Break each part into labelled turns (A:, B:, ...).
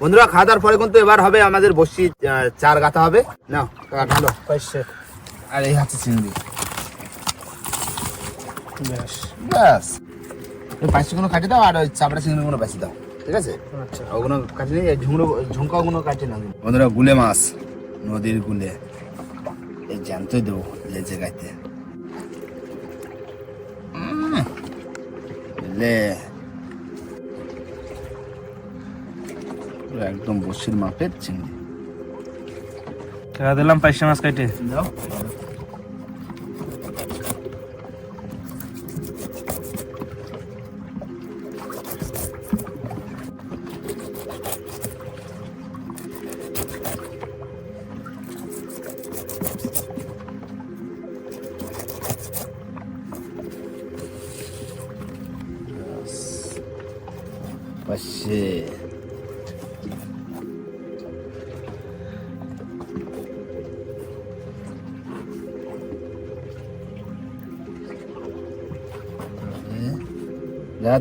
A: বন্ধুরা খাওয়া দাওয়ার পরে কিন্তু এবার হবে আমাদের বসি চার গাঁথা হবে। নাও ঢালো
B: পাইছে।
A: আর এই হচ্ছে চিংড়ি।
B: ব্যাস
A: ব্যাস এই পাঁচশোগুলো কাটি দাও আর ওই চাপড়া চিংড়িগুলো বেশি দাও, ঠিক আছে?
B: আচ্ছা
A: ওগুলো কাটি নিয়ে ঝুমকাগুলো কাটি না। বন্ধুরা গুলে মাছ, নদীর গুলে, এই জ্যান্তই দেবো লেজে গাইতে। একদম বসির মাপের চিংড়ি
B: খেলা দিলাম পাইছে মাছ কাটে
A: দাও। পাশে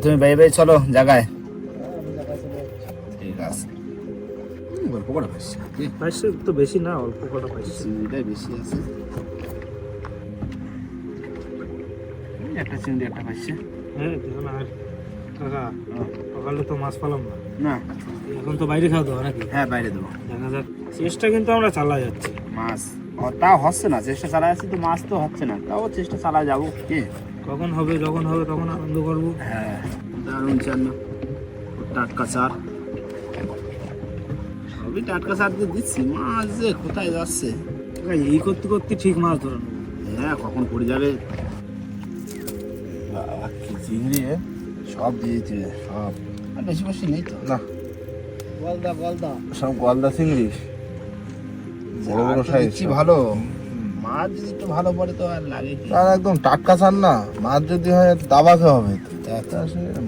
A: তুমি বাই বাই চলো জায়গায়, ঠিক আছে? গল্প কটা পাইছি,
B: পাইছে তো বেশি না, অল্প কটা পাইছে।
A: চিংড়িটাই বেশি আছে। একটা চিংড়ি একটা পাইছে।
B: হ্যাঁ দেখো না। আর কাকা সকালে তো মাছ পেলাম না,
A: না
B: এখন তো বাইরে খাওয়া দাওয়া নাকি?
A: হ্যাঁ বাইরে দেবো।
B: দেখা যাক, চেষ্টা কিন্তু আমরা চালা যাচ্ছি।
A: মাছ তাও হচ্ছে না, চেষ্টা চালা যাচ্ছি তো মাছ তো হচ্ছে না, তাও চেষ্টা চালা যাবো। কি
B: কখন হবে, যখন হবে তখন আনন্দ করবো।
A: হ্যাঁ দারুণ চার না, টাটকা চার, সবই টাটকা চার দিয়ে দিচ্ছি। মাছ যে কোথায় যাচ্ছে,
B: এই করতে করতে ঠিক মাছ ধরে নেবো।
A: হ্যাঁ কখন পড়ে যাবে। কি চিংড়ি সব দিয়েছে, সব আর বেশি বেশি নেই তো না,
B: গলদা গলদা
A: সব গলদা চিংড়ি, বড় বড় সাইজ ভালো। মাছ যদি একটু ভালো পড়ে তো আর লাগে কি,
C: আর একদম টাটকা চান না, মাছ যদি হয় দাবাতে হবে।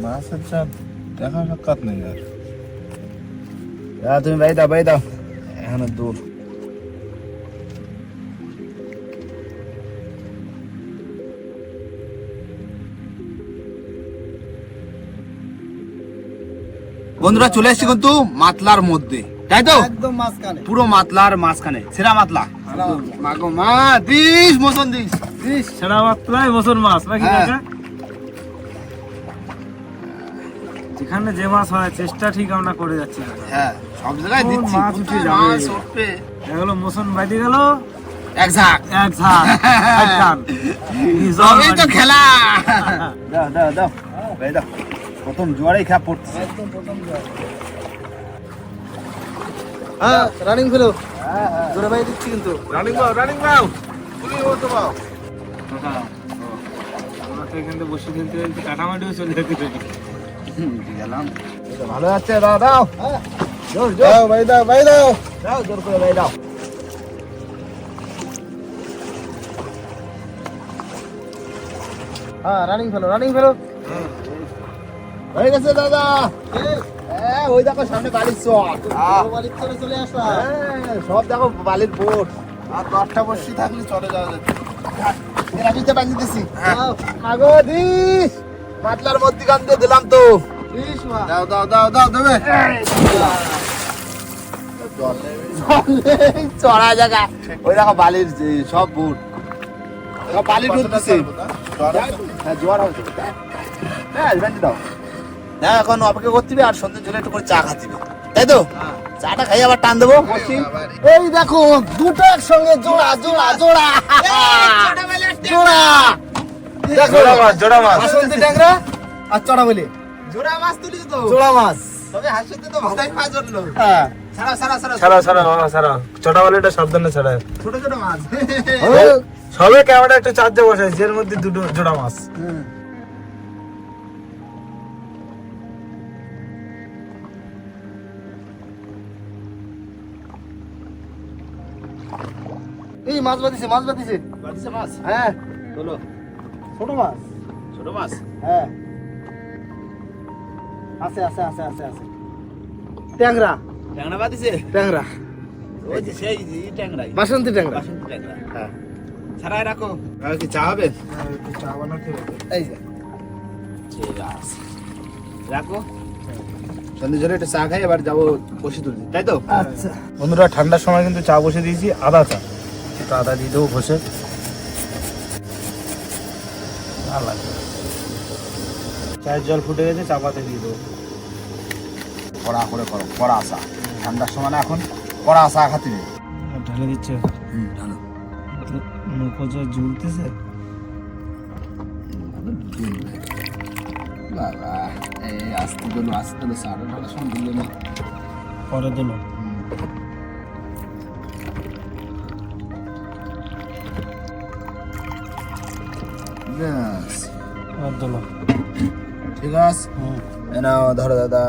C: মাছের চার দেখা সাক্ষাৎ নেই আর।
A: তুমি বাই দাও এখানে দূর। বন্ধুরা চলে এসেছি কিন্তু মাতলার মধ্যে, তাই তো?
B: একদম মাঝখানে,
A: পুরো মাতলার মাঝখানে, সেরা মাতলা। মাগো মা দিস মতন দিস
B: সেরা মাত্রাই বছর মাছ নাকি
A: হ্যাঁ।
B: কাকা? যেখানে যে মাছ হয় চেষ্টা ঠিক আমরা করে যাচ্ছি কাকা।
A: হ্যাঁ সব জায়গায়
B: কোন
A: দিচ্ছি,
B: মাছ উঠে যাবে?
A: মাছ উঠবে
B: এগুলো মোশন বাইতে গেল
A: এক ঝাঁক।
B: এক ঝাঁক এক টান।
A: সবই তো খেলা। দাও ভাই দাও, প্রথম জোয়ারেই খেয়া পড়ছে।
B: একদম প্রথম জল। হ্যাঁ রানিং ফেলো, জোরে বাইরে দিচ্ছি কিন্তু।
C: রানিং বাউ তুমি ও তো বাউ।
B: আমাকে এখানে বসে খেলতে খেলতে কাটামাটিও চলে যেতে পারি।
A: গেলাম, ভালো আছে। দাও জোর
C: দাও ভাই দাও
A: দাও জোর করে ভাই দাও।
B: হ্যাঁ রানিং ফেলো।
A: হয়ে গেছে দাদা। ওই দেখো সামনে বালির চর,
B: বালির চলে চলে আসা।
A: সব দেখো বালির বোট।
C: আর 10টা বসি থাকলে চলে যাওয়া যেত।
A: রাখিতে বাঁধি দিছি। আগো দিস মাতলার মধ্যিখান দিয়ে দিলাম তো।
C: দাও দেবে।
A: চড়া জায়গা, ওই দেখো বালির সব বুট, বালির বুট দিছে। হ্যাঁ জোয়ার হবে। হ্যাঁ বেঁধে দাও না, এখন অপেক্ষা করতে আর সন্ধ্যে জলে একটু করে চা খাচ্ছিবে, তাই তো? চাটা খাই আবার টান দেবো। এই দেখো দুটো একসঙ্গে জোড়া
C: জোড়া মাছ
A: বাসন্তী ট্যাংরা আর চড়া বলে জোড়া মাছ তুলিস তো, জোড়া মাছ। তবে হাসিতে তো ভালোই মাছ উঠলো। হ্যাঁ
B: ছাড়া ছোটা বালিটা সাবধানে ছাড়া।
A: ছোট মাছ।
B: সবে ক্যামেরা একটু চার্জে বসাইছি, এর মধ্যে দুটো জোড়া মাছ।
A: এই মাছ বাঁধিছে মাছ। হ্যাঁ বলো, ছোট মাছ। হ্যাঁ আছে ট্যাংরা বাঁধিছে, ওই যে সেই ট্যাংরাই, বাসন্তী ট্যাংরা। হ্যাঁ ছাড়াই রাখো। আর কি চা হবে?
B: চা বানাতে হবে।
A: এই যে ঠিক আছে রাখো। সন্ধ্যে জলে একটা চা খাই, এবার যাবো বসে তুলতে, তাই তো?
B: আচ্ছা বন্ধুরা, ঠান্ডার সময় কিন্তু চা বসে দিয়েছি, আদা চা। একটু আদা দিয়ে দেবো ঘষে। ভালো লাগবে। চায়ের জল ফুটে গেছে, চা পাতা দিয়ে দেবো।
A: কড়া করে করো, কড়া চা। ঠান্ডার সময় না এখন কড়া চা খাতে নেই।
B: ঢেলে দিচ্ছে,
A: ঢালো।
B: মুখো যা ঝুলতেছে।
A: বাবা, এই আস্তে দিলো চাটা ঢালার সময় দিল না।
B: পরে দিল।
A: ব্যাস,
B: আর দিল।
A: ঠিক আছে। এই নাও ধরো দাদা।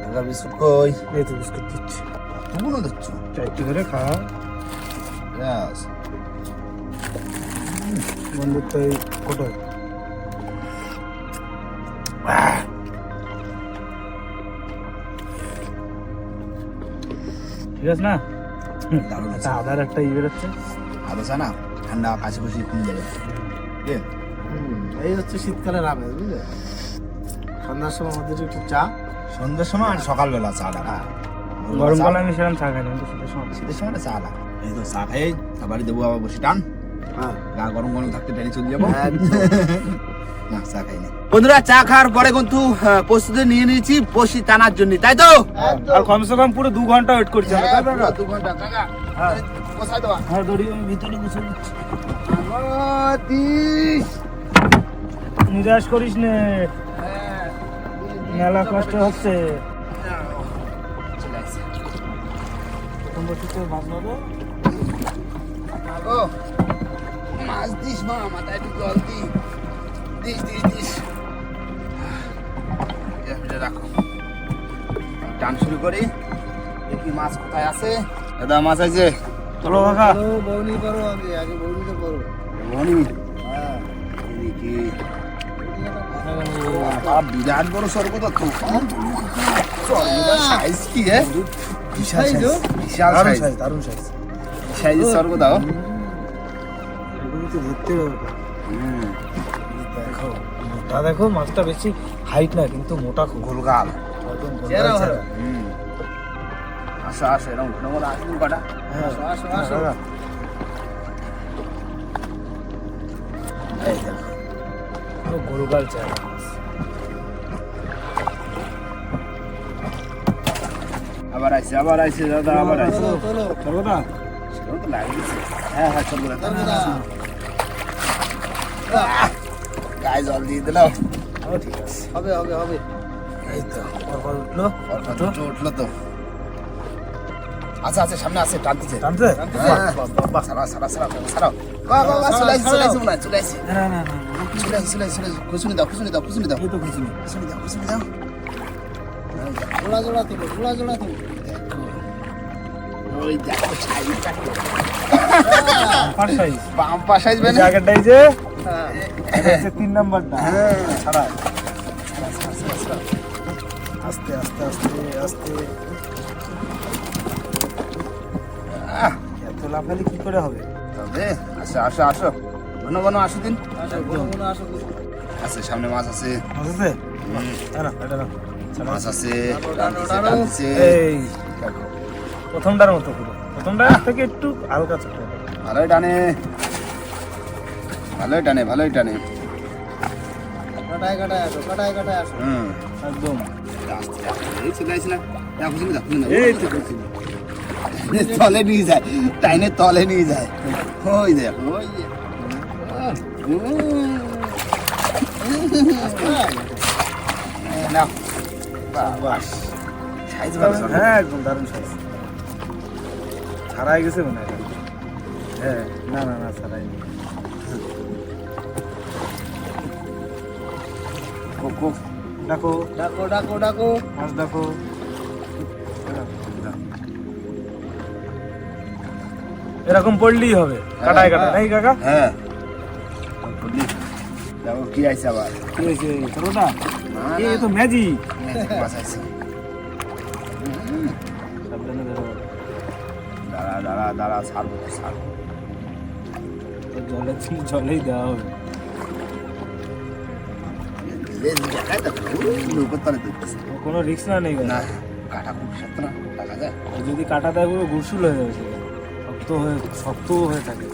A: দাদা বিস্কুট কই?
B: এই তো বিস্কুট দিচ্ছি।
A: তুমিও দিচ্ছ?
B: চারটি করে খাওয়া।
A: ব্যাস।
B: বন্ধুর তো এই কোটো। ঠিক আছে না?
A: দারুণ আছে।
B: আচ্ছা, আদার একটা ই বেরোচ্ছে।
A: আদা চা না ঠান্ডা কাছে বসে কমে যাবে।
C: এই হচ্ছে শীতকালের আমেজ, বুঝলে? সন্ধ্যার সময় আমাদের একটু চা,
A: সন্ধ্যের সময় আর সকালবেলা চাটা।
B: গরমকালে আমি সেরকম চা খাই না, কিন্তু শীতের সময়।
A: শীতের সময় চা না। এই তো চা খাই, খাবারই দেবো আবার বসে টান।
C: হ্যাঁ
A: গা গরম গরম থাকতে ট্রেনে চলে যাবো। না চা খাই না। বন্ধুরা, চা খাওয়ার পরে কিন্তু প্রস্তুতি নিয়ে নিয়েছি বসি টানার জন্য, তাই তো?
B: আর কমসে কম পুরো 2 ঘন্টা ওয়েট করছি আমরা, তাই না?
A: 2 ঘন্টা কাকা।
B: হ্যাঁ।
A: বসাই দেওয়া।
B: হ্যাঁ, দড়ি আমি ভিতরে গুছিয়ে দিচ্ছি। নিরাশ করিস নে, মেলা কষ্ট হচ্ছে। প্রথম বছর মাছ নেবো।
A: ও, মাছ দিস মা, মাথায় একটু জল দিস। এটা রাখো। টান শুরু করি, দেখি মাছ কোথায় আছে। দাদা মাছ আছে?
B: চলো কাকা।
C: বৌনি করো, আগে বৌনিতে করো।
A: মনি
C: হ্যাঁ
A: এদিকে বিরাট বড় সর্বদা তো। সর্বদা সাইজ কি হে? বিশাল
B: দারুণ
A: সাইজ।
B: সাইজ, দারুণ সাইজ।
A: সাইজের সর্বদা।
B: এগুলো তো ধরতে হবে। দেখো মোটা, দেখো মাছটা বেশি হাইট না, কিন্তু মোটা খুব।
A: গোলগাল।
B: একদম গোল
C: চেহারা
B: গাল
C: ভালো।
B: চেহারা।
A: আসো এরকম ঘন ঘন আসুন কটা।
B: হ্যাঁ,
C: আসো,
B: হ্যাঁ,
C: আসো।
B: কাকা।
A: এই দেখো।
B: পুরো গোলগাল চেহারা মাছ।
A: আবার আইছে দাদা, আবার আইছে।
B: চলো না।
A: সেটাও তো লাগিয়েছে। হ্যাঁ চলবো না। গায়ে জল দিয়ে দিলাম।
B: ঠিক আছে।
C: হবে।
B: এই তো পরপর উঠলো।
A: উঠলো তো। আচ্ছা সামনে আছে, টানতেছে।
B: টানতে?
A: বাবা সারা। বাবা চলে আসছে মনে হয়, চলে আসছে।
B: না না না,
A: চলে আসছে। খুশুনি দাও।
B: এই তো কিছু নেই।
A: খুশুনি দাও।
C: জোড়া তুলো।
A: ওই দেখো সাইজটা।
B: পাঁচ সাইজ।
A: বাম্পা সাইজ বেনে।
B: জায়গাটাই যে
C: হ্যাঁ
B: 3 নাম্বারটা।
A: হ্যাঁ।
B: ছাড়া। আস্তে। এত লাফালি কি করে হবে?
A: তবে আসো। ঘন আসো দিন।
C: আসো।
A: আছে সামনে মাছ আছে।
B: মাছ আছে? না, এটা না।
A: মাছ আছে।
C: টানো।
A: টানতেছে।
B: এই
A: দেখো
B: প্রথমটার মতো পুরো। প্রথমটার থেকে একটু হালকা ছোট।
A: ভালোই টানে।
C: কাটায় আসো।
A: হুম।
B: একদম।
A: এই চলে আসি না। খুশুনি দাও।
B: এই তো কিছু নেই।
A: তলে নিয়ে যায়, টাইনে তলে নিয়ে যায়। ওই দেখ, ওই যে। নাও। বাস। সাইজ ভালো সব।
B: হ্যাঁ একদম দারুণ সাইজ। ছাড়াই গেছে মনে হয়। হ্যাঁ না ছাড়াই নি। ডাকো মাছ ডাকো। এরকম পড়লেই হবে, কাটায় নাকি কাকা?
A: হ্যাঁ। দেখো কি আইছে আবার।
B: কি হয়েছে? চলো না, এই তো ম্যাজিক।
A: মাছ আইছে।
B: সাবধানে ধরো।
A: দাঁড়া ছাড়বো।
B: জলেই দেওয়া হবে।
A: বেশ দেখায় দেখো নৌকোর তলে দেখতেছে
B: কোনো রিস্ক না নেই
A: না কাটা খুব সত্য না টাকা যায়
B: আর যদি কাটা দেয় পুরো গুরসুল হয়ে যাবে সেটা। শক্ত হয়ে থাকে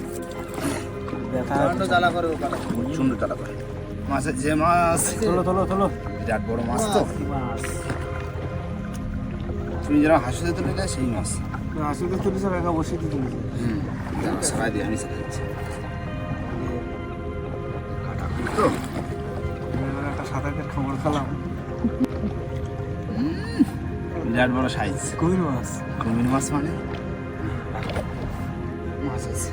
B: দেখা
C: জ্বালা করে ও কাটা
A: সুন্দর চালা করে মাছের যে মাছ
B: তোলো
A: বিরাট বড় মাছ তো
B: কি মাছ
A: তুমি যেন হাসিতে তুলে দেয় সেই মাছ
B: আসলে তুলিস একা বসে দিয়ে তুলিস
A: সারাই দিয়ে আমি সারাইছি কাটা খুব তো
B: একটা সাঁতারের খবর খেলাম
A: বিরাট বড় সাইজ
B: কুমির মাছ
A: কুমির মাছ মানে মাছ আছে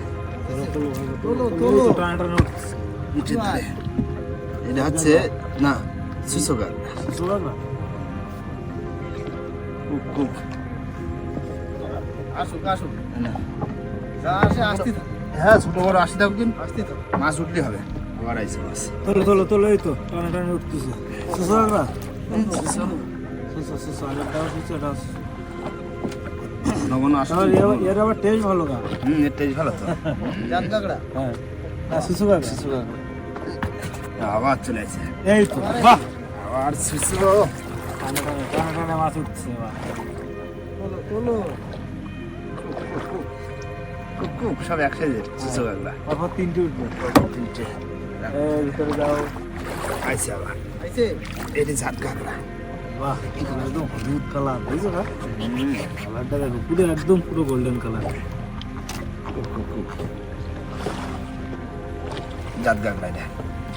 B: তোলো টানাটানি উঠছে
A: উঠে ধরে এটা হচ্ছে না সুসোগার
B: সুগার না
A: কুক
C: আসুক
A: না
C: যা আসে আসতে থাক
A: হ্যাঁ ছোট বড় আসি থাকুক দিন
C: আসতে থাক
A: মাছ উঠলে হবে আবার আইছে মাছ
B: তোলো এই তো টানাটানি উঠতেছে সুগার না
A: নগণ আসে
B: এর আবার টেস্ট ভালো গা
A: এর টেস্ট ভালো তো
C: জাত কাকড়া
B: হ্যাঁ না সুগার
A: আবার চলে আসে
B: এই তো বাহ
A: আবার সুসো
B: টানাটানি মাছ উঠছে বাহ তোলো
A: কুক সব একসাথে সুসো গাগলা
B: তারপর তিনটে উঠবে
A: তিনটে
B: এই ভিতরে যাও
A: আইছে আবার
C: আইছে
A: এটি জাত গাগলা
B: বাহ একদম হলুদ কালার বুঝছো না কালারটা দেখো পুরো একদম পুরো গোল্ডেন কালার
A: জাত গাগলা এটা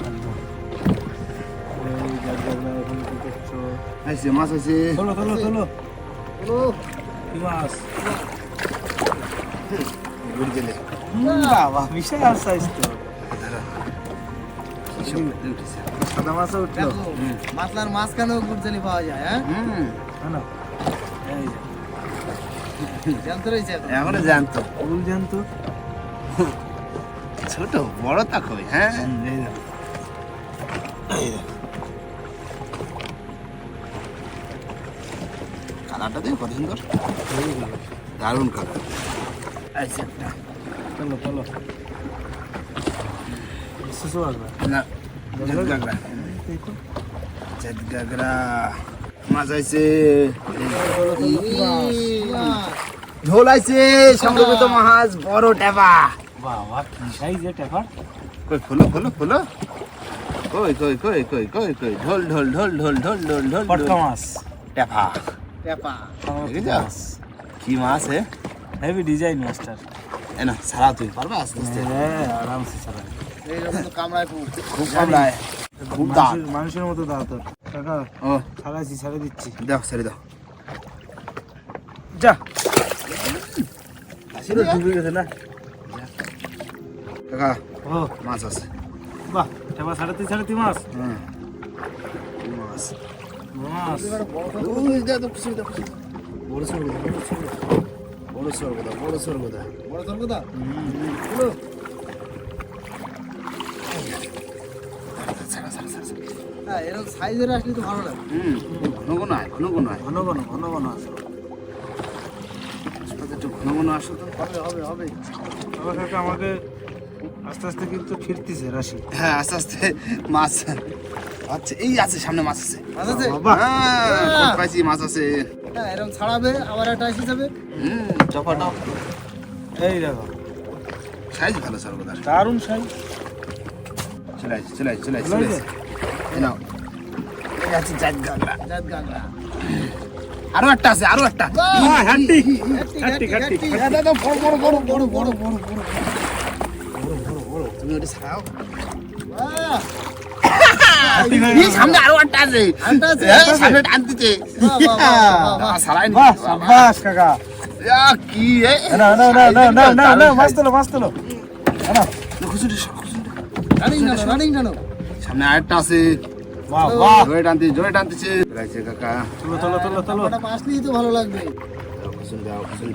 B: একদম এই জায়গাটা এখন কি করছো
A: আইছে মাছ আছে
B: তোলো কি মাছ
A: গুড় গেলে
B: বাবা বিশাল সাইজ তো সাদা মাছও উঠলো
C: দেখো মাছলার মাঝখানেও গুড়জালি পাওয়া যায় হ্যাঁ
B: না এই
C: জানতে রয়েছে এখন
A: এখনো জানতো
B: ফুল জানতো
A: ছোট বড় তা কই হ্যাঁ কালারটা দেখ কত সুন্দর দারুণ কালার আইছে একটা
B: তোলো সুসু আসবে
A: না জাত গাগরা জাত গাগরা মাছ আইছে ঝোল আইছে সংরক্ষিত মাছ বড় টেপা
B: বাবা কি সাইজ এটা এবার
A: কই ফুলো কই ঢোল
B: পটকা মাছ
A: টেপা
C: টেপা
A: দেখেছ কি মাছ হে
B: হেভি ডিজাইন মাস্টার
A: এ না সারা তুই পারবা আস্তে আস্তে
B: হ্যাঁ আরামসে চালা
C: এইরকম তো কামড়ায় খুব
A: খুব কামড়ায় খুব দাঁত
B: মানুষের মতো দাঁত তোর কাকা
A: ও
B: ছাড়ে দিচ্ছি
A: দাও ছেড়ে দাও
B: যা পুরো ডুবে গেছে না
A: কাকা
B: ও
A: মাছ আছে
B: বাহ এবার সাড়ে তিন মাছ
A: হুম মাছ
B: মাছ
A: ওই দাও খুশি দাও বড় সরগদা
C: বড় ধরবো
A: ছাড়া
C: হ্যাঁ এরকম সাইজের আসলে তো ভালো লাগে
A: ঘন ঘন আসো একটু ঘন আসো তো
C: হবে
B: আবার কাকা আমাকে আস্তে আস্তে কিন্তু ফিরতেছে রাশি
A: হ্যাঁ আস্তে আস্তে মাছ আচ্ছা এই আছে সামনে মাছ আছে
C: মাছ আছে
B: বাহ
A: হ্যাঁ পাইছি মাছ আছে
C: হ্যাঁ এরকম ছাড়াবে আবার একটা আসি যাবে
A: টপা টপ
B: এই দেখো
A: সাইজ ভালো সরগদার
B: দারুণ সাইজ
A: চলে আইছে এই নাও এই আছে জাত গাগরা
C: জাত গাগরা
A: আরো একটা আছে
B: হাঁটি
A: দাদা বড় তুমি ওটা ছাড়াও এই সামনে আরো একটা আছে সামনে টানতেছে সারাই
B: বাহ সাবাস কাকা
A: কি
B: না মাছ তোলো না
C: রানিং জানো
A: সামনে আরেকটা আছে
B: বাহ বাহ
A: জোরে টানতেছে রাইছে কাকা
B: তোলো
C: ওটা মাছ নিয়ে তো ভালো লাগবে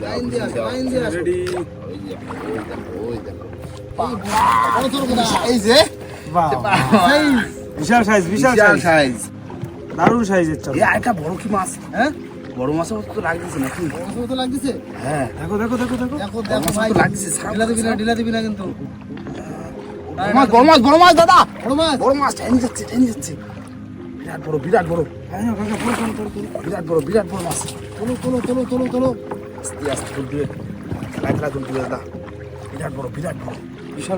C: লাইন দিয়ে আসো
B: রেডি
A: ওই দেখো
C: বড় ধরবো না
A: এই যে
B: বাহ বিশাল সাইজ দারুণ সাইজের চল
A: এই আরেকটা বড় কি মাছ
C: হ্যাঁ
A: বড় মাছও তো লাগতেছে নাকি
C: বড় তো লাগতেছে
A: হ্যাঁ
B: দেখো
C: দেখো ভাই
A: লাগতেছে
C: ঢিলা দিবি না কিন্তু
A: বড় মাছ দাদা
C: বড় মাছ
A: বড় মাছ টেনে যাচ্ছে বিরাট বড় বিরাট বড় মাছ। তোলো আস্তে আস্তে তুলবে, খেলা তুলবে দাদা। বিরাট বড়
B: বিশাল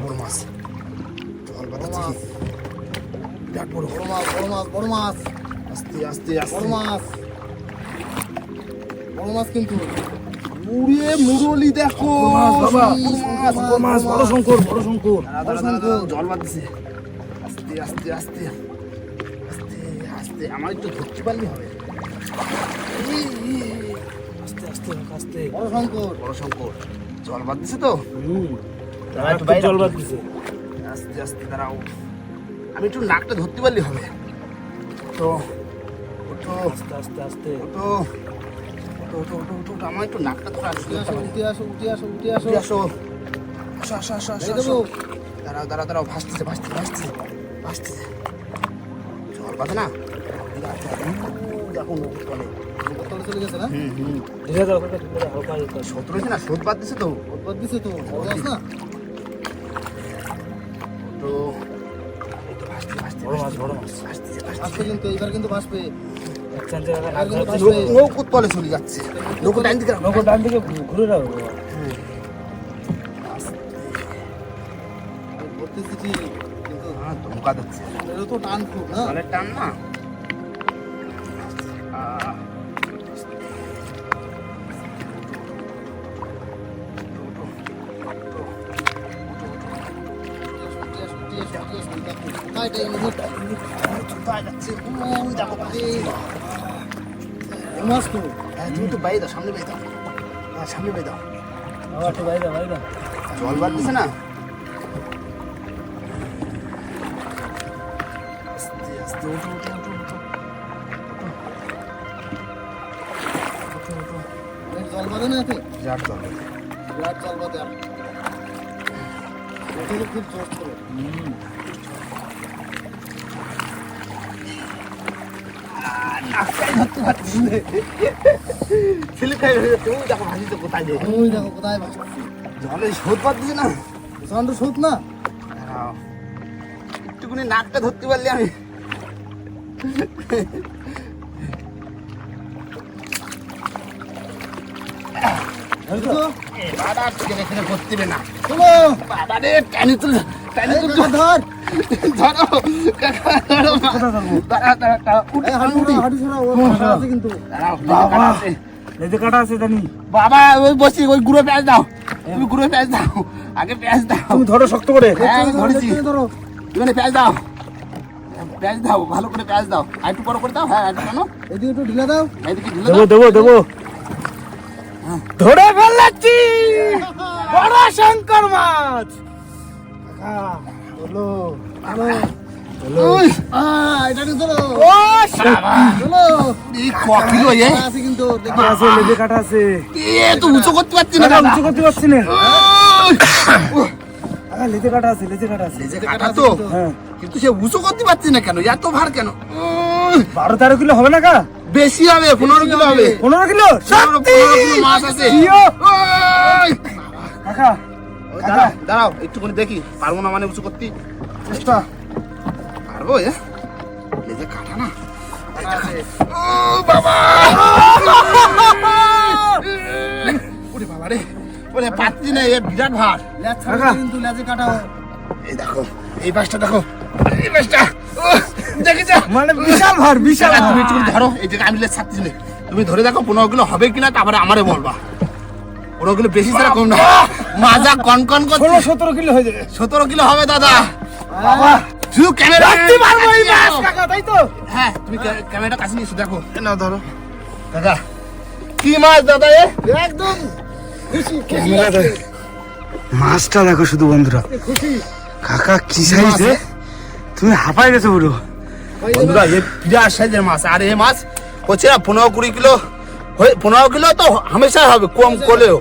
B: বড়
A: মাছ। জল বাতাচ্ছে কি? বিরাট বড়
C: বড় মাছ
A: আস্তে আস্তে
C: বড় মাছ কিন্তু
A: মুড়ে মুরলি দেখো
B: বাবা,
A: বড় মাছ
B: বড় শঙ্কর
A: দাঁড়াও, জল বাঁধছে। আস্তে আস্তে আস্তে আস্তে আস্তে, আমার একটু ধরতে পারলে হবে।
B: আস্তে
A: বড় শঙ্কর জল বাঁধছে তো।
B: একটু জল বাদ দিছে।
A: আস্তে আস্তে দাঁড়াও, আমি একটু নাকটা ধরতে পারলে হবে। তো ওঠো
B: আস্তে
A: ওঠো, আমার একটু নাকটা ধরে আসতে হবে।
C: উঠে আসো
A: আসো দাঁড়াও, ভাসতেছে জল বাঁধে না। দেখো নদীর তলে
C: বোতল চলে গেছে না
B: ধীরে দাও কাকা, ধীরে দাও, হালকা হালকা।
A: স্রোত রয়েছে না, স্রোত বাঁধতেছে তো।
C: বাদ দিছে তো বড় মাছ না
A: তো এই তো ভাসতে
B: বড় মাছ।
C: আসবে কিন্তু এবার কিন্তু ভাসবে
B: এক চান্সে কাকা নাক
C: কিন্তু
B: ধরছে।
C: ভাসবে।
A: নৌকোর তলে চলে যাচ্ছে। নৌকো ডাইন দিকে রাখো।
B: নৌকো ডান দিকে ঘুরে দাও।
C: ভর্তিছি ঠিক কিন্তু
A: ধোঁকা দিচ্ছে,
C: এর তো টান খুব না
A: জলের টান না। কোথায় যাচ্ছে? ওই দেখো ভাই।
C: মাছ তো
A: হ্যাঁ, তুমি তো বাইরে দাও, সামনে বাইরে দাও। হ্যাঁ, সামনে বাইরে দাও।
B: বাবা একটু বাইরে দাও।
A: জল বাড়তেছে না। আস্তে আস্তে ওঠো।
C: অনেক জল বাঁধে না এতে
A: বিরাট জল বাড়ে।
C: বিরাট জল বাঁধে আর ওগুলো খুব জোর ছিল
A: সিলিপ-খাই হয়ে যাচ্ছে। ওই দেখো ভাসিতে কোথায় যায়।
C: ওই দেখো কোথায় ভাসছে
A: জলে স্রোত বাড়তেছে না।
C: প্রচন্ড স্রোত না
A: দাঁড়াও, একটুখানি নাকটা ধরতে পারলে আমি।
C: ধরছো
A: বাবা ছেলে ছেলে করতে হবে না।
C: চলো
A: বাবা রে, টানি তুল
C: ধর
A: ধরো কাকা, ধরো। দাঁড়াও,
C: এই হাঁটু ছাড়া ও কাটা আছে কিন্তু
A: দাঁড়াও,
B: বাবা।
A: আছে।
B: লেজে কাটা আছে জানি।
A: বাবা ওই বসি, ওই গুঁড়ো পেঁয়াজ দাও, তুমি গুঁড়ো পেঁয়াজ দাও, আগে পেঁয়াজ দাও।
B: তুমি ধরো শক্ত করে।
A: হ্যাঁ, আমি ধরেছি।
C: ধরো
A: তুমি পেঁয়াজ দাও, ভালো করে পেঁয়াজ দাও। আর একটু বড় করে দাও। হ্যাঁ, একটু কেন
C: এদিকে একটু ঢিলা দাও
A: এইদিকে ঢিলে
B: দেবো
A: দাও।
B: ধরে ফেললাচ্ছি বড় শঙ্কর মাছ।
C: চলো
A: ওই,
C: এটা কিন্তু ধরো
B: ও
C: চলো
A: এই ক কিলো এ?
C: কাটা আছে কিন্তু দেখো
B: আছে, লেজে কাটা আছে।
A: এ তো উঁচু করতে পারছি না
B: কাকা
A: দাদা।
B: উঁচু করতে পারছি না।
A: ওই,
B: কাকা লেজে কাটা আছে।
A: এই যে কাটা তো,
B: হ্যাঁ,
A: কিন্তু সে উঁচু করতে পারছি না কেন? এত ভার কেন? ওই,
B: 12-13 কিলো হবে না কা?
A: বেশি হবে, 15 কিলো হবে।
B: 15 কিলো?
A: 15 কিলো মাছ আছে।
B: জিও।
A: ওই,
B: কাকা
A: দাঁড়াও একটুখানি দেখি, পারবো না মানে উঁচু করতে?
B: চেষ্টা।
A: পারবো এ? এই যে কাটা না, ও বাবা, ওরে বাবা রে, ওরে পাচ্ছি না, এ বিরাট ভার।
C: লেজ ছাড়া
B: কাকা।
C: কিন্তু লেজে কাটা হয়
A: এই দেখো, এই পাশটা দেখো, এই পাশটা দেখেছ?
B: মানে বিশাল ভার, বিশাল ভার।
A: তুমি একটু ধরো, এই জায়গায় আমি লেজ ছাড়ছি না, তুমি ধরে দেখো 15 কিলো হবে কিনা, তারপরে আমারে বলবা। 15 কিলো বেশি ছাড়া কম না, মাজা কনকন করছে।
B: 16-17 কিলো হয়ে যাবে।
A: 17 কিলো হবে দাদা।
B: বাবা
A: শুধু ক্যামেরা
B: রাখতে পারবো এই মাছ কাকা, তাই তো?
A: হ্যাঁ, তুমি ক্যামেরাটা কাছে নিয়ে এসো, দেখো। নাও ধরো দাদা, কি মাছ দাদা এ?
C: একদম খুশি
B: ক্যামেরা ধরে। মাছটা দেখো শুধু বন্ধুরা।
C: খুশি
B: কাকা কি সাইজ এ? তুমি হাঁপাই গেছো পুরো।
A: বন্ধুরা, এ বিরাট সাইজের মাছ। আর এই মাছ হচ্ছে না 15-20 কিলো, 15 কিলো তো হামেশা হবে, কম করলেও।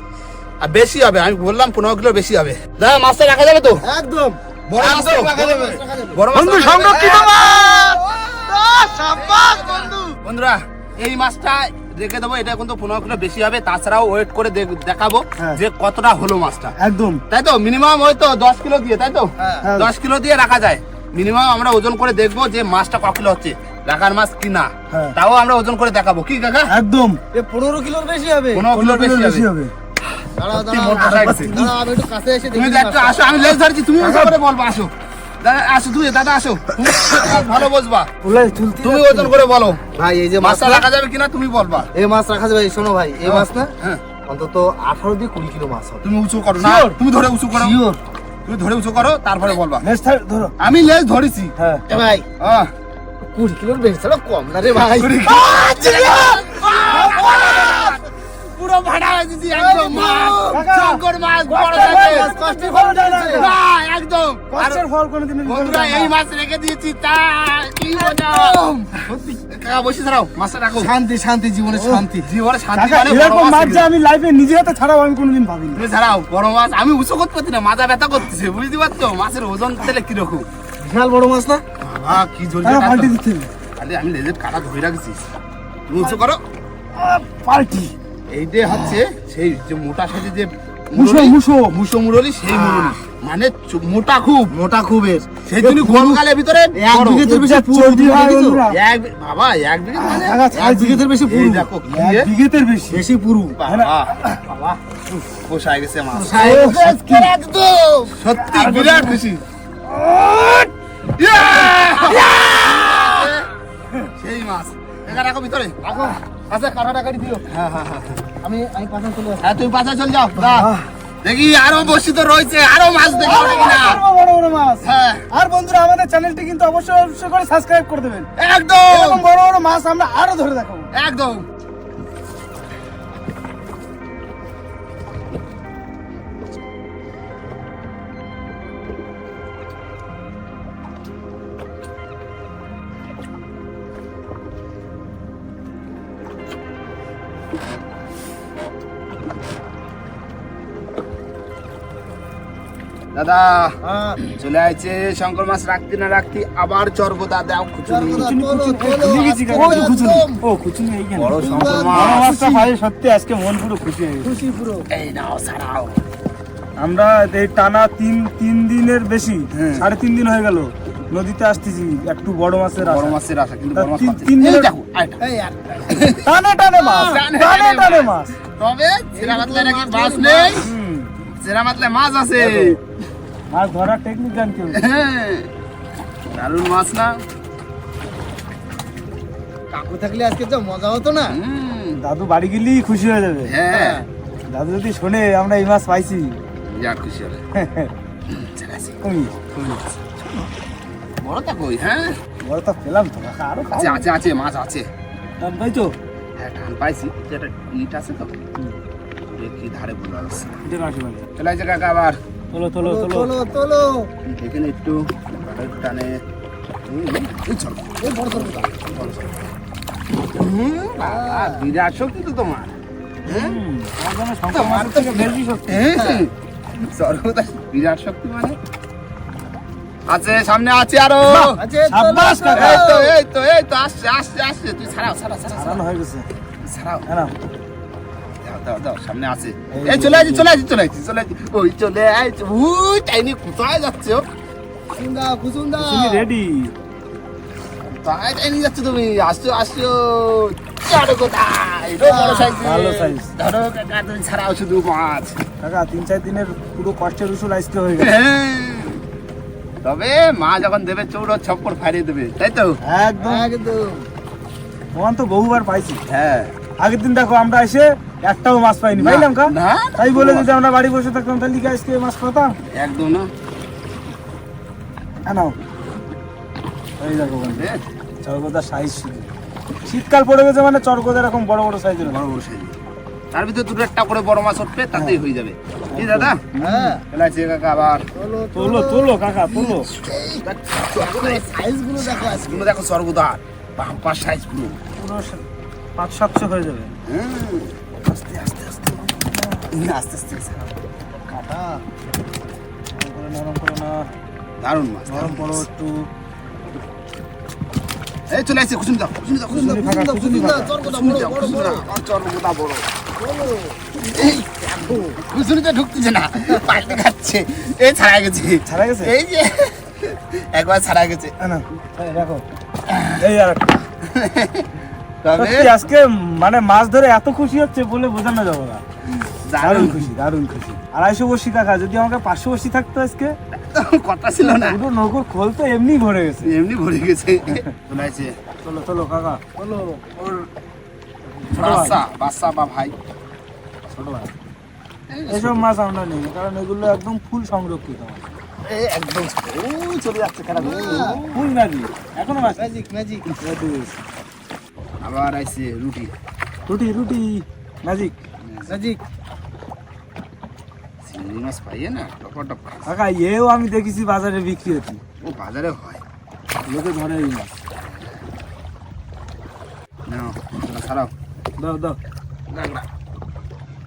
A: আর বেশি হবে, আমি বললাম 15 কিলো বেশি হবে। দাদা মাছটা রাখা যাবে তো?
C: একদম
A: বড় মাছ তো?
C: রাখা যাবে।
A: বড় মাছ
B: বন্ধু
A: রাখা যাবে?
B: সংরক্ষিত মাছ।
C: সাবাস বন্ধু
A: বন্ধুরা, এই মাছটা রেখে দেবো, এটা কিন্তু 15 কিলো বেশি হবে। তাছাড়াও ওয়েট করে দেখাবো
B: হ্যাঁ।
A: যে কতটা হলো মাছটা,
B: একদম।
A: তাই তো? মিনিমাম হয়তো 10 কিলো দিয়ে, তাই তো?
C: হ্যাঁ।
A: 10 কিলো দিয়ে রাখা যায়। মিনিমাম আমরা ওজন করে দেখবো যে মাছটা ক কিলো হচ্ছে, রাখার মাছ কিনা।
B: হ্যাঁ।
A: তাও আমরা ওজন করে দেখাবো, কি কাকা?
B: একদম
D: 15 কিলোর বেশি হবে।
A: 15 কিলোর বেশি
B: বেশি
A: হবে।
B: হবে।
D: দাঁড়াও,
A: সত্যি মোটা
D: দাঁড়াও,
A: লাগছে।
D: দাঁড়াও, আমি একটু কাছে এসে
A: তুমি
D: দেখি
A: একটু আসো, আমি লেজ ধরছি, তুমি ওজন করে বলবো। আসো দাদা, আসো তুই, দাদা আসো, তুমি ভালো বুঝবা,
B: ওলাই তুলতে
A: তুমি ওজন করে বলো
D: ভাই এই যে
A: মাছটা
D: মাছটা
A: রাখা যাবে কিনা তুমি বলবা।
D: এই মাছ রাখা যাবে। এই শোনো ভাই, এই মাছ না
A: হ্যাঁ,
D: অন্তত 18 দিয়ে 20 কিলো মাছ হবে।
A: তুমি উঁচু করো না,
B: Sure?
A: তুমি ধরে উঁচু করো,
D: শিওর?
A: তুমি ধরে উঁচু করো, তারপরে বলবা।
B: নেক্সট ধরো।
A: আমি লেজ ধরেছি।
B: হ্যাঁ
D: এ ভাই
A: আহ,
D: 20 কিলোর বেশি ছাড়া কম না রে ভাই।
A: পুরো ভাড়া হয়ে দিছি, একদম মাছ,
B: কাকা।
A: শঙ্কর মাছ, বড়
B: কষ্টের ফল,
A: সাইজের।
B: কষ্টের ফল যায় না।
A: না, একদম। আর
B: কষ্টের ফল কোনোদিন
A: বন্ধুরা এই মাছ রেখে দিয়েছি, তা কি মজা। কাকা বসে ছাড়াও, মাছটা রাখো।
D: শান্তি শান্তি, জীবনে শান্তি।
A: জীবনে শান্তি
B: কাকা
A: মানে বড়
B: এরকম
A: মাছ
B: মাছ যে
A: কিনা।
B: আমি লাইফে নিজে হাতে ছাড়াও আমি কোনোদিন ভাবিনি।
A: তুমি ছাড়াও বড় মাছ, আমি উঁচু করতে পারছি না, মাজা ব্যথা করতেছে, বুঝতে পারছো? মাছের ওজন দিলে কিরকম
D: বিশাল বড় মাছ না?
A: বাবা, কি জলদি
B: কাকা পাল্টি দিতে হবে।
A: খালি আমি লেজের কাটা ধরে রাখছি। তুমি উঁচু করো।
B: পাল্টি
A: এইটা হচ্ছে সেই যে মোটা সাইজের যে
B: Musso
A: Murali,
B: Musso
A: Musso Murali, সেই মুরলি মানে মোটা খুব,
D: মোটা খুবের।
A: সেই জন্য গরমকালের ভিতরে
D: এক
A: বড়।
D: বিঘেতের বেশি পুরো
B: চর্বি হয়
D: দেখেছো?
B: বন্ধুরা।
A: বাবা 1 বিঘা মানে
B: কাকা
D: এক
B: ছাড়
D: বিঘেতের বেশি
A: এই
D: পুরো।
A: দেখো কি
B: এক
A: রে?
B: বিঘেতের বেশি।
D: বেশি পুরো।
A: বাবা পোষায় গেছে মাছ,
D: একদম।
A: সত্যি বিরাট খুশি। সেই মাছ একা রাখো ভিতরে, রাখো। আচ্ছা কাটাটা কাটি দিও। হ্যাঁ হ্যাঁ হ্যাঁ
D: আমি পাশে চলে আসি।
A: হ্যাঁ, তুমি পাশে চল যাও। না, দেখি আরো বসি তো রয়েছে, আরো মাছ দেখি কিনা।
B: বড় বড় মাছ।
A: হ্যাঁ
B: আর বন্ধুরা আমাদের চ্যানেলটি কিন্তু অবশ্যই অবশ্যই করে সাবস্ক্রাইব করে দেবেন।
A: একদম
B: এরকম বড় বড় মাছ আমরা আরো ধরে দেখাবো।
A: একদম। দাদা
D: হ্যাঁ,
A: চলে আসছে শঙ্কর মাছ, রাখতে না রাখতে আবার চর্বদা দাও খুচুনি।
B: ভুলে গেছি কাকা,
D: ওই
B: খুচুনি।
D: একদম।
B: ও খুচুনি এইখানে।
A: বড় শঙ্কর
B: বড়
A: মাছ,
B: মাছটা পাই সত্যি আজকে মন পুরো খুশি হয়ে গেছে।
D: খুশি পুরো।
A: এই নাও ছাড়াও।
B: আমরা এই টানা তিন দিনের বেশি,
A: হ্যাঁ।
B: 3.5 দিন হয়ে গেল নদীতে আসতেছি একটু বড় মাছের
A: বড়
B: আশা।
A: মাছের আশা, কিন্তু
B: তা
A: বড় মাছ
B: তিন-
A: পাচ্ছি না।
B: তিন
A: এই
B: দিনের-
A: দেখো আরেকটা।
D: এই আর
B: টানে টানে মাছ,
A: টানে
B: টানে
A: টানে
B: টানে
A: মাছ।
B: মাছ।
A: তবে সেরা মাতলায় নাকি মাছ নেই,
B: হুম,
A: সেরা মাতলায় মাছ আছে।
B: মাছ ধরার টেকনিক জানতে হবে।
A: হ্যাঁ, দারুণ মাছ না?
D: কাকু থাকলে আজকে যা মজা হতো না।
A: হুম,
B: দাদু বাড়ি গেলেই খুশি হয়ে যাবে।
A: হ্যাঁ,
B: দাদু যদি শোনে আমরা এই মাছ পাইছি,
A: যা খুশি হবে। ঠিক আছে,
B: কই
A: বড়টা কই? হ্যাঁ,
B: বড় তো পেলাম তো কাকা, আরো
A: আছে আছে আছে, মাছ আছে।
B: টান পাইছো?
A: হ্যাঁ, টান পাইছি, যেটা ইট আছে তো, দেখি ধারে বোঝা যাচ্ছে।
B: এটা কাটি বাড়ি।
A: চলে আসছে কাকা আবার।
B: তোলো তোলো তোলো।
D: চলো চলো।
A: এখানে একটু টানে। এই চল।
D: এই বড় সরটা।
A: বাবা, বিরাট শক্তি তো তোমার। হ্যাঁ?
B: হুম, আমার যেন শঙ্কর মাছের থেকে বেশি শক্তি।
A: হ্যাঁ, সর্বদা বিরাট শক্তি মানে। আছে, সামনে আছে আরো।
D: আছে
B: সাব্বাস কাকা।
A: এই তো আসছে আসছে আসছে। তুই ছাড়াও ছাড়াও ছাড়াও
B: হারানো হয়ে গেছে।
A: ছাড়াও।
B: হ্যাঁ না?
A: দাও দাও দাও, সামনে আছে।
B: এই
A: এই চলে আসছি চলে আসছি চলে আসছি চলে আসছি। ওই চলে আসছে। উই টাইনি কোথায় যাচ্ছে? ও
D: কুসুন্দা কুসুন্দা।
B: তুমি রেডি?
A: কোথায় টাইনি যাচ্ছে তুমি? আসছো আসছো। ছাড়ো কোথায়? বড় সাইজ।
B: ভালো size।
A: ধরো কাকা, তুমি ছাড়াও শুধু মাছ।
B: কাকা 3-4 দিনের পুরো কষ্টের উসুল আজকে হয়ে গেছে।
A: হ্যাঁ। তবে মা যখন দেবে চৌড় ছপ্পর ফাড়িয়ে দেবে, তাই তো?
B: একদম।
D: একদম।
B: তোমার তো বহুবার পাইছি।
A: হ্যাঁ।
B: আগের দিন দেখো আমরা এসে একটাও মাছ পাইনি, পাইলাম কা?
A: না,
B: তাই বলে যদি আমরা বাড়ি বসে থাকতাম তাহলে কি আজকে মাছ পেতাম?
A: একদম না।
B: নাও এই দেখো বন্ধু,
A: এ,
B: চরগোদার সাইজ শুধু। শীতকাল পড়ে গেছে মানে চরগোদা এরকম বড় বড় সাইজের।
A: বড় বড় সাইজ। তার ভিতরে দুটো একটা করে বড় মাছ উঠবে, তাতেই হয়ে যাবে। কি দাদা?
D: হ্যাঁ।
A: খেলাইছে কাকা আবার।
D: চলো
B: তোলো তোলো কাকা তোলো।
D: সাইজ গুলো দেখো আজকে।
A: গুলো দেখো সর্বদার বাম্পার সাইজ পুরো।
B: পুরো 500-700 হয়ে যাবে।
A: আস্তে আস্তে আস্তে আস্তে আস্তে ছাড়াও।
D: কাটা।
B: নরম করে না,
A: দারুণ মাছ,
B: নরম
A: দারুণ
B: করো
A: মাছ।
B: একটু।
A: এই চলে আসছে, কুসুম দাও কুসুম দাও কুসুম দাও
D: কুসুন্দা কুসুন্দা কুসুন্দা চরকটা
A: কুসুম
D: বড়
A: দাও
D: বড়
A: কুসুম
D: বড়।
A: দাও। আর চর্বটা বড়।
D: চলো।
A: এই দেখো, কুসুমটা ঢুকতেছে না, পাল্টে খাচ্ছে। এই ছাড়া গেছে।
B: ছাড়া গেছে?
A: এই যে একবার ছাড়া গেছে।
B: না এই দেখো এই আর একটা।
A: তবে
B: সত্যি আজকে মানে মাছ ধরে এত খুশি হচ্ছে বলে বোঝানো যাবে না। দারুণ খুশি, দারুণ খুশি। 250 বসি কাকা, যদি আমাকে 500 বসি থাকতো আজকে,
A: কথা ছিল না,
B: পুরো নৌকোর খোল তো এমনি ভরে গেছে।
A: এমনি ভরে গেছে। শোনাইছে
B: চলো চলো কাকা,
D: চলো
A: ওর
B: ছোট ভাই,
A: বাচ্চা বা ভাই।
B: ছোট ভাই। এসব মাছ আমরা নেই, কারণ এগুলো একদম ফুল সংরক্ষিত মাছ।
A: এই একদম ওই চলে যাচ্ছে খেলা।
B: ফুল ম্যাজিক, এখনো মাছ।
D: ম্যাজিক ম্যাজিক
A: আবার আইছে রুটি।
B: রুটি রুটি ম্যাজিক।
D: ম্যাজিক।
A: চিংড়ি মাছ পাইয়ে না টপা টপ।
B: কাকা এও আমি দেখেছি বাজারে বিক্রি হচ্ছে,
A: ও বাজারে হয়,
B: লোকে ধরে এই মাছ।
A: নাও ছাড়াও।
B: দাও দাও,
A: লাগলা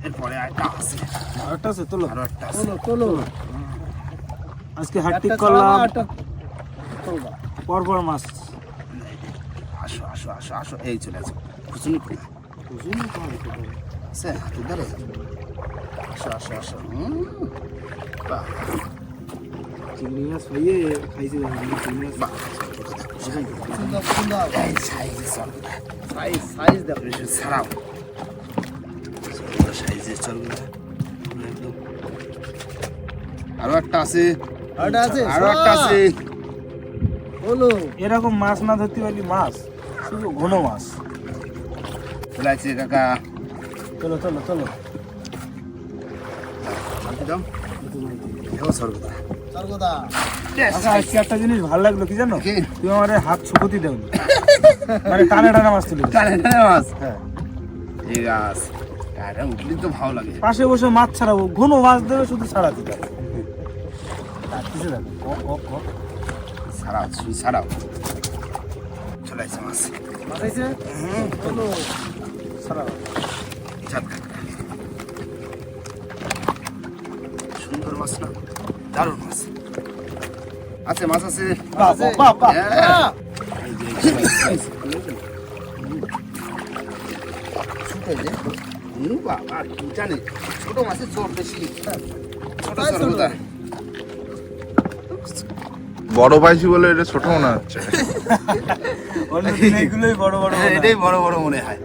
A: এরপরে একটা আছে,
B: আরেকটা আছে তোলো।
A: আরো একটা আছে।
D: চলো চলো
B: আজকে হাটটিক
D: একটা
B: করলাম,
D: চালাবা, একটা চলবা।
B: পরপর মাছ।
A: আসো আসো আসো আসো, এই চলে আসো। খুচুনি কোথায় আছে হাতের ধারে? আসো আসো আসো। বাহ
B: চিংড়ি মাছ খাইয়ে খাইছি, চিংড়ি মাছ।
A: বাহ,
D: সুন্দর সুন্দর
A: এই সাইজের চলগুলা
D: সাইজ সাইজ দেখো।
A: বেশি ছাড়াও। সাইজের চলগুলা একদম। আরো একটা আছে,
D: আরেকটা আছে,
A: আরো একটা আছে।
D: বলো
B: এরকম মাছ না ধরতে পারলি মাছ, শুধু ঘন মাছ।
A: চলে আসছে কাকা।
B: চলো চলো চলো।
A: আনতে দাও। এও সরগুলা।
D: স্বর্গদা
B: আচ্ছা আজকে একটা জিনিস ভালো লাগলো কি জানো,
A: কি?
B: তুমি আমার এই হাত ছুকতি দেওনি, মানে টানে টানে মাছ তুলে দিলে।
A: টানে টানে মাছ।
B: হ্যাঁ,
A: ঠিক আছে, টানে উঠলে তো ভালো লাগে।
B: পাশে বসে মাছ ছাড়াবো, ঘন মাছ দেবে শুধু ছাড়াতে যাবে। ডাকতেছে দেখো, কক কক কক।
A: ছাড়াও শুধু ছাড়াও। চলে আসছে মাছ।
D: মাথাইছে বলো
B: ছাড়াও।
A: চাঁদ কাঁকড়া। সুন্দর মাছ না, দারুণ মাছ আছে, মাছ আছে।
B: বাহ, বাহ, বাহ, বাহ।
A: হ্যাঁ। বাবা কি জানে, ছোট মাছের চোট বেশি। ছোট সরবদা।
C: বড় পাইছি বলে এটা ছোট মনে হচ্ছে।
B: অন্যদিন এইগুলোই বড় বড় মনে হয়।
A: এটাই বড় বড় মনে হয়।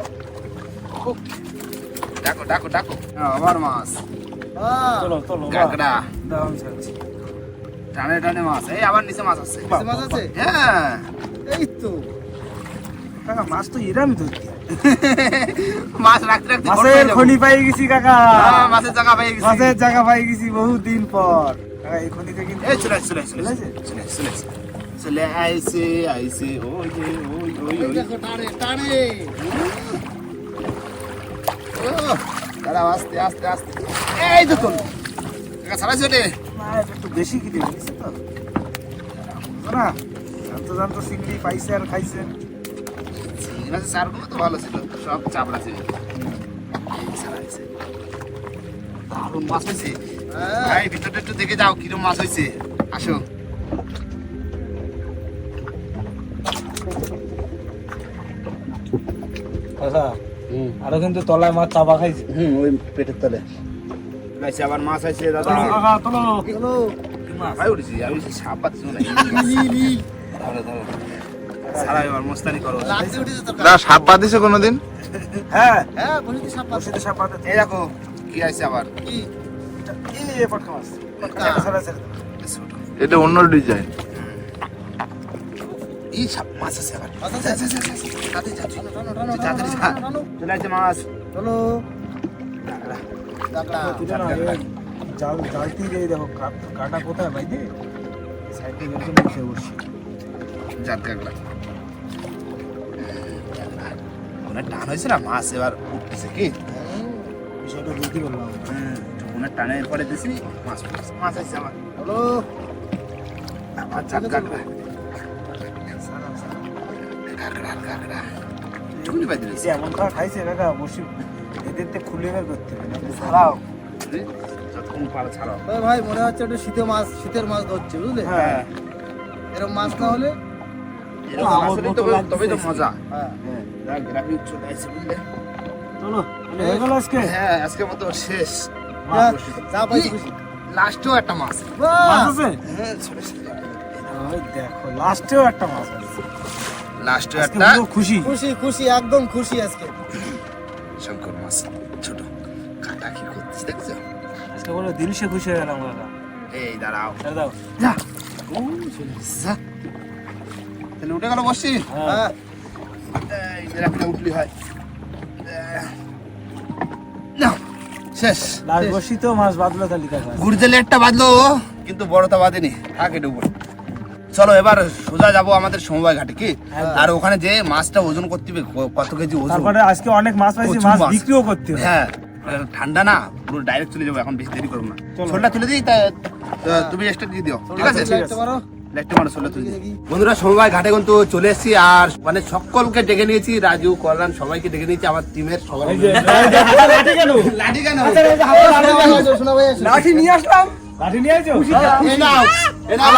A: ডাকো ডাকো ডাকো। আবার মাছ,
B: চলো চলো, বাহ।
A: কাঁকড়া।
B: দাও আমি ছাড়ছি।
A: টানে টানে মাছ। এই আবার নিচে মাছ আছে।
B: বাহ,
D: মাছ আছে
A: হ্যাঁ,
D: এই তো
B: কাকা মাছ তো এরামি ধরতি।
A: মাছ রাখতে রাখতে বড় হয়ে
B: মাছের
A: যাবো।
B: খনি পাই গেছি কাকা,
A: হ্যাঁ, মাছের জায়গা পেয়ে গেছি।
B: মাছের জায়গা পাই গেছি বহুদিন পর। কাকা এই খনিতে কিন্তু
A: এই চলে আসছে, চলে আসছে, চলে
B: চলে
A: আসছে, চলে আসছে, চলে আসছে। চলে আইছে আইছে, ওই যে ওই ওই
D: এই
A: ওই।
D: দেখো টানে টানে
A: ও, দাঁড়াও, আস্তে আস্তে আস্তে। এই তো তোল কাকা, ছাড়াইছে ওটে।
B: না, এটা একটু বেশি কি দিয়ে দিয়েছে তো, বুঝো না? জানতো জানতো চিংড়ি পাইছে আর খাইছে।
A: চিংড়ি মাছের চারগুলো তো ভালো ছিল, সব চাপড়া ছিল। এই ছাড়াইছে। দারুণ মাছ হয়েছে। ভাই ভিতরটা একটু দেখে যাও কিরম মাছ হয়েছে। আসো।
B: কাকা আরো কিন্তু তলায় মাছ চাপা খাইছে।
A: ওই পেটের তলে আইছে, আবার মাছ আছে দাদা।
B: চলো কাকা চলো।
D: চলো
A: ভাই উঠেছি, আমি সাপ পাচ্ছি না। ধরো ধরো, ছাড়া এবার মস্তানি করো।
D: লাগতে উঠেছে তোর
C: না সাপ পাতিছে কোনোদিন?
B: হ্যাঁ,
D: হ্যাঁ বসিতে সাপ পাচ্ছে
B: বসিতে সাপ পাতে।
A: এই দেখো কি আছে আবার।
D: কি
B: এই পটকা মাছ। ছাড়া ছাড়া।
A: ছোট
C: এটা অন্য ডিজাইন।
A: এই সাপ মাছ আছে আবার।
D: মাছ আছে?
A: যা, যা, যা, যা, তাড়াতাড়ি যা,
D: টানো টানো টানো
A: তাড়াতাড়ি যা।
D: টানো টানো
A: চলে আসছে মাছ।
D: চলো দাগড়া
B: তুলে না, এই জাল জালতি দিয়ে দেখো কাটা কোথায় ভাই দে সাইডে গেছে নিচে বসে।
A: জাত কাঁকড়া। অনেক টান হয়েছে না মাছ, এবার উঠতেছে কি।
B: বিষয়টা বুঝতে পারলাম।
A: অনেক টানের পরে দিছি মাছ উঠতেছে। মাছ আছে আমার।
D: চলো
A: আবার জাত কাঁকড়া। কাঁকড়া কাঁকড়া টুকুনি পাই দিয়েছি।
B: যে এমন খাওয়া খাইছে কাকা বসে এদেরতে খুলে বের করতে হবে না।
A: ছাড়াও, যতক্ষণ পারো ছাড়াও।
D: ওই ভাই মনে হচ্ছে একটু শীতের মাছ ধরছে বুঝলে
B: হ্যাঁ,
D: এরকম মাছ না হলে
A: এরকম মাছ হলে তবেই তো মজা।
D: হ্যাঁ
A: গ্রাফিক চলে আসছে বুঝলে।
B: চলো তাহলে হয়ে গেল আজকে।
A: হ্যাঁ, আজকের মতো শেষ।
D: যা পাইছি খুশি।
A: লাস্টেও একটা মাছ।
B: মাছ আছে?
A: হ্যাঁ, ছোট ছোট।
B: ও ওই দেখো লাস্টেও একটা মাছ আছে।
A: লাস্টে
B: আজকে
A: একটা
B: পুরো খুশি।
D: খুশি খুশি একদম খুশি আজকে।
A: শঙ্কর মাছ ছোট কাটা কি করছিস দেখছো?
B: আজকে বলো দিল সে খুশি হয়ে গেলাম দাদা।
A: এই দাঁড়াও
B: ছেড়ে দাও।
A: যা যা। তাহলে উঠে গেল বসি।
B: হ্যাঁ।
A: এই যে একটা উঠলি হয় না শেষ।
B: লাস্ট বসি তো মাছ বাদলো তালি কাকা।
A: গুড়জে লেটটা বাঁধলো কিন্তু বড়টা বাঁধেনি, থাক এটা উপরে। চলো এবার সোজা যাবো আমাদের সমবায় ঘাটে কি, আর ওখানে যে মাছটা ওজন করতে হবে কত কেজি ওজন।
B: তারপরে আজকে অনেক মাছ পাইছি,
A: প্রচুর
B: মাছ
A: মাছ।
B: বিক্রিও করতে হবে।
A: হ্যাঁ ঠান্ডা না, পুরো ডাইরেক্ট চলে যাবো, এখন বেশি দেরি করবো না।
B: চলো।
A: ছোটটা তুলে দিই, তুমি এক্সট্রা দিয়ে দিও, ঠিক আছে?
D: একটা মারো।
A: লাইটটা মারো, ছোটটা তুলে দিই। বন্ধুরা সমবায় ঘাটে কিন্তু চলে এসেছি, আর মানে সকলকে ডেকে নিয়েছি, রাজু কল্যাণ সবাইকে ডেকে নিয়েছি, আমার টিমের সবাই।
B: এই যে, লাঠি কেন?
A: লাঠি কেন?
D: শোনা ভাই আসো।
B: লাঠি নিয়ে আসলাম। লাঠি নিয়ে আইছো?
A: এই নাও, এই নাও।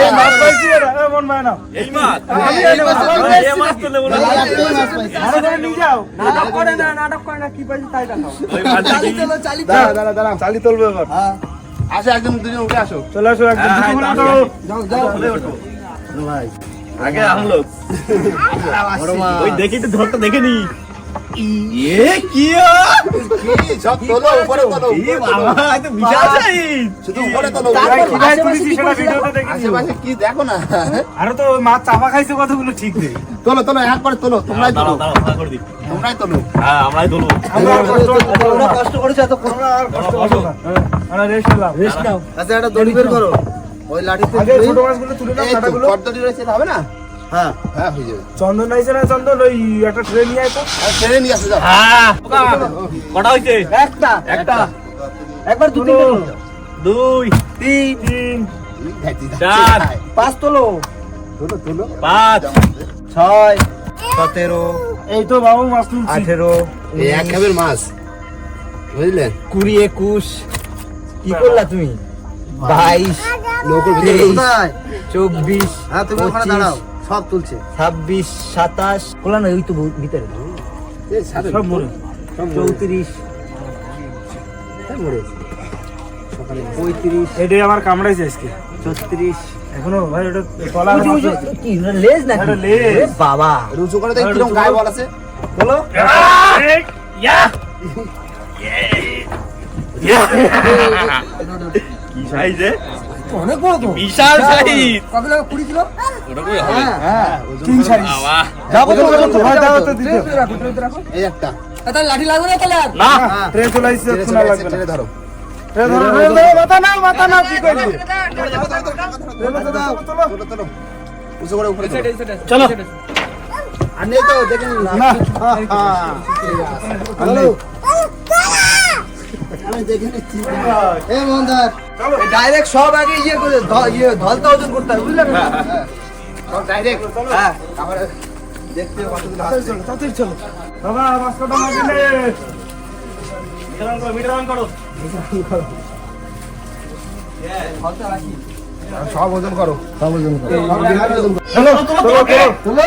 B: এই মাছ পাইছি রে, এ মন মায় নাও।
E: এই মাছ
B: এই মাছ তুলে বলো।
D: এই একটাই মাছ পাইছি।
B: আরো করে নিয়ে যাও।
E: নাটক করে না কি পাইছি তাই দেখাও ওই মাছটা কি
A: দাঁড়া দাঁড়া, চালি তুলবে এবার। আসো একদম দুজন উঠে আসো।
B: চলে আসো একদম
E: হ্যাঁ,
B: দুটো
E: হ্যাঁ,
B: তো।
D: যাও যাও।
E: আগে हम लोग ওই দেখি তো ধরতে দেখে নি এ কি
A: কি সব তোলো, উপরে তোলো,
E: এ বাবা এ তো বিশাল সাইজ
A: শুধু উপরে তোলো।
B: ভাই, কি ভাই তুলেছি সেটা ভিডিওতে দেখে নিও।
A: আশেপাশে কি দেখো না।
B: আরো তো ওই মাছ চাপা খাইছে কতগুলো ঠিক নেই।
A: তোলো তোলো, একবারে তোলো, তোমরাই তোলো,
E: দাঁড়াও দাঁড়াও ভাগ করে দি
A: তোমরাই তোলো।
E: হ্যাঁ আমরাই দলু
B: আমরা আর
D: তোমরা কষ্ট করেছো এত করো না। আর কষ্ট করো না।
B: আমরা রেস্ট নিলাম।
D: রেস্ট নাও। আচ্ছা একটা দড়ি বের করো। ওই লাঠিতে
B: আগে
D: দড়ি-
B: ছোট মাছগুলো তুলে নাও,
A: এই তো
B: কাঁটাগুলো।
A: পর্দাটি রয়েছে, হবে না?
D: হ্যাঁ।
A: হ্যাঁ হয়ে যাবে।
B: চন্দন আইছে না চন্দন, ওই একটা ট্রে নিয়ে আয় তো।
A: আর ছেড়ে নিয়ে আসো, যাও।
E: হ্যাঁ কটা হইছে
D: একটা
E: একটা
D: একবার দুটো
E: দুই
B: তিন,
E: চার
D: পাঁচ তোলো।
A: তোলো তোলো।
E: পাঁচ
D: 6 17
B: এই তো বাবু মাছ তুলছি।
D: 18
A: এই এক খাবের মাছ, বুঝলেন?
D: 20 21 কি করলা তুমি? 22
A: নৌকোর ভিতরে
D: 23 24 হ্যাঁ তুমি ওখানে দাঁড়াও সব তুলছে 26 27 কোলা না ওই তো ভিতরে
A: এই সাথে
B: সব মরে।
D: 34 মরে 35
B: এটাই আমার কামড়াইছে আজকে।
D: 36
B: এখনো ভাই ওটা তলা
D: কি লেজ নাকি
B: এটা লেজ।
D: এ বাবা
A: রুচু করে দেখ কিরকম গায়ে বল আছে।
B: বলো।
E: কি সাইজে
D: অনেক বড় তো
E: বিশাল সাইজ
D: কত টাকা 20 কিলো
E: ওটা কই হবে
B: হ্যাঁ, কিং সাইজ।
E: বাবা
B: যাবো তো তোমার দাও তো দিতে।
A: এই একটা
D: তাহলে লাঠি লাগবে না তাহলে আর
E: না
B: ট্রে চলে আইছে,
A: ছেড়ে
B: শোনা
A: ছেড়ে
B: লাগবে না।
A: ছেড়ে ধরো।
B: ট্রে ধরো, ট্রে ধরো, মাথা নাও কি করবি?
A: তোলো তোলো, উঁচু করে উপরে তোলো।
E: চলো
A: আর নেই তো দেখেন
B: না।
D: হ্যালো আমি দেখে নিচ্ছি এ মোহনদার ডাইরেক্ট সব আগে ইয়ে করে ধলতা ওজন করতে হবে বুঝলেন না
A: সব ডাইরেক্ট।
D: হ্যাঁ
A: আবার দেখতে কতগুলো আছে।
D: তাড়াতাড়ি চলো
B: বাবা মাছ কটা মাছ দিলে?
E: মিটার অন করো
A: সব ওজন করো, সব ওজন করো।
B: চলো চলো চলো।
D: তুলো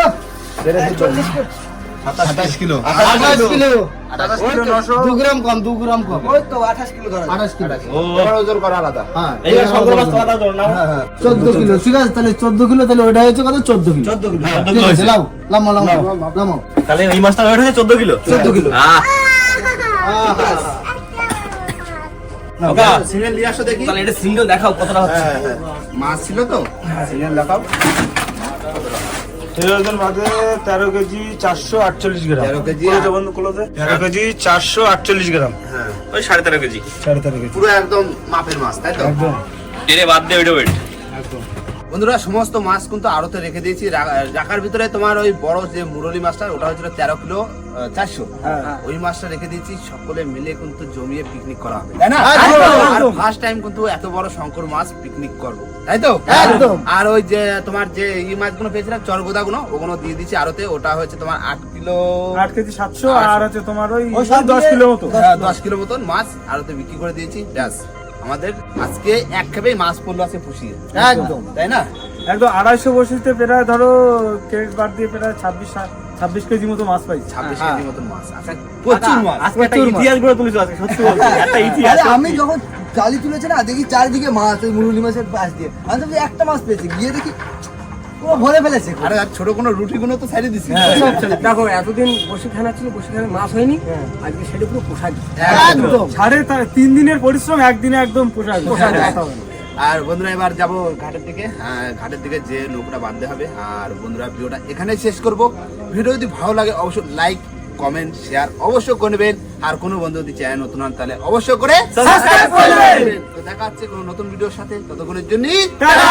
A: 27 কিলো।
D: 28 kilo
B: 28 kilo 900।
D: 2 গ্রাম কম 2 গ্রাম কম ওই তো 28 কিলো ধরা 28 কিলো
E: ও
A: এবার ওজন করো আলাদা।
D: হ্যাঁ
E: এই সঙ্গে মাছ তোলা দাও না
D: 14 কিলো ঠিক আছে তাহলে 14 কিলো তাহলে ওটা হচ্ছে কত 14 কিলো 14 কিলো
E: 14
D: ঠিক
E: কিলো
D: আছে
E: হয়েছে।
D: লাও লামো লামো লামো
E: তাহলে এই মাছটা ওয়েট হচ্ছে 14 কিলো
D: 14 কিলো
E: হ্যাঁ ওকা
A: সিঙ্গেল নিয়ে আসো দেখি।
E: তাহলে এটা সিঙ্গেল দেখাও কতটা হচ্ছে
A: হ্যাঁ, হ্যাঁ। মাছ ছিল তো, সিঙ্গেল দেখাও।
B: এর ওজন বাদে 13 কেজি 448 গ্রাম।
A: 13 কেজি।
B: কত বন্ধু কলতে? 13 কেজি 448 গ্রাম।
A: হ্যাঁ,
E: ওই 13.5 কেজি
B: 13.5 কেজি।
A: পুরো একদম মাপের মাছ, তাই তো?
B: একদম
E: এরে বাদ দে ওইটা ওয়েট
B: একদম।
A: বন্ধুরা সমস্ত মাছ কিন্তু আড়তে রেখে দিয়েছি। রাখার ভিতরে তোমার ওই বড় যে মুরলি মাছটা ওটা হচ্ছিল 13 কিলো 400।
B: হ্যাঁ।
A: ওই মাছটা রেখে দিয়েছি, সকলে মিলে কিন্তু জমিয়ে পিকনিক করা হবে, তাই না?
B: একদম।
A: ফার্স্ট টাইম কিন্তু এত বড় শঙ্কর মাছ পিকনিক করবো, তাই তো?
D: একদম।
A: আর ওই যে তোমার যে এই মাছগুলো পেয়েছিলাম চরগোদা গুলো, ওগুলো দিয়ে দিচ্ছি আড়তে। ওটা হচ্ছে তোমার 8 কিলো
B: 8 কেজি 700 আর হচ্ছে তোমার ওই
D: ওই সব
B: 10
D: দিয়ে
B: কিলো মতো।
A: 10 কিলো মতন মাছ আড়তে বিক্রি করে দিয়েছি। ব্যাস, আমাদের আজকে এক খেপেই মাছ পড়লো আছে পুষিয়ে,
D: একদম
A: তাই না?
B: একদম 250 বসিতে প্রায় ধরো কেজি বাদ দিয়ে প্রায় 26 কেজি মতো মাছ পাইছি।
A: 26 কেজি মতন মাছ। আচ্ছা, প্রচুর মাছ।
E: আজকে একটা ইতিহাস গড়ে তুলিছো আজকে সত্যি বলছি একটা ইতিহাস
D: আরে আমি যখন জালি তুলেছে না, দেখি চারিদিকে মাছ, ওই মুরুলি মাছের পাশ দিয়ে। আমি ভাবছি একটা মাছ পেয়েছে, গিয়ে দেখি ও ভরে ফেলেছে।
A: আরে আর ছোট কোনো রুটিগুলো তো ছাড়িয়ে দিছি।
E: সব ছেলে, দেখো এতদিন বসিখানা ছিল, বসিখানে মাছ হয়নি, আজকে সেটা পুরো পোষা
A: একদম।
B: 3.5 দিনের পরিশ্রম একদিনে একদম পোষায়।
A: আর বন্ধুরা এবার যাব ঘাটের দিকে। ঘাটের দিকে যে নৌকোটা বাঁধতে হবে। আর বন্ধুরা ভিডিওটা এখানেই শেষ করব। ভিডিও যদি ভালো লাগে অবশ্যই লাইক, কমেন্ট, শেয়ার অবশ্যই করে নেবেন। আর কোনো বন্ধু যদি চ্যানেল নতুন হন তাহলে অবশ্যই করে সাবস্ক্রাইব করবেন। তো দেখা হচ্ছে কোনো নতুন ভিডিওর সাথে, ততক্ষণের জন্য টাটা।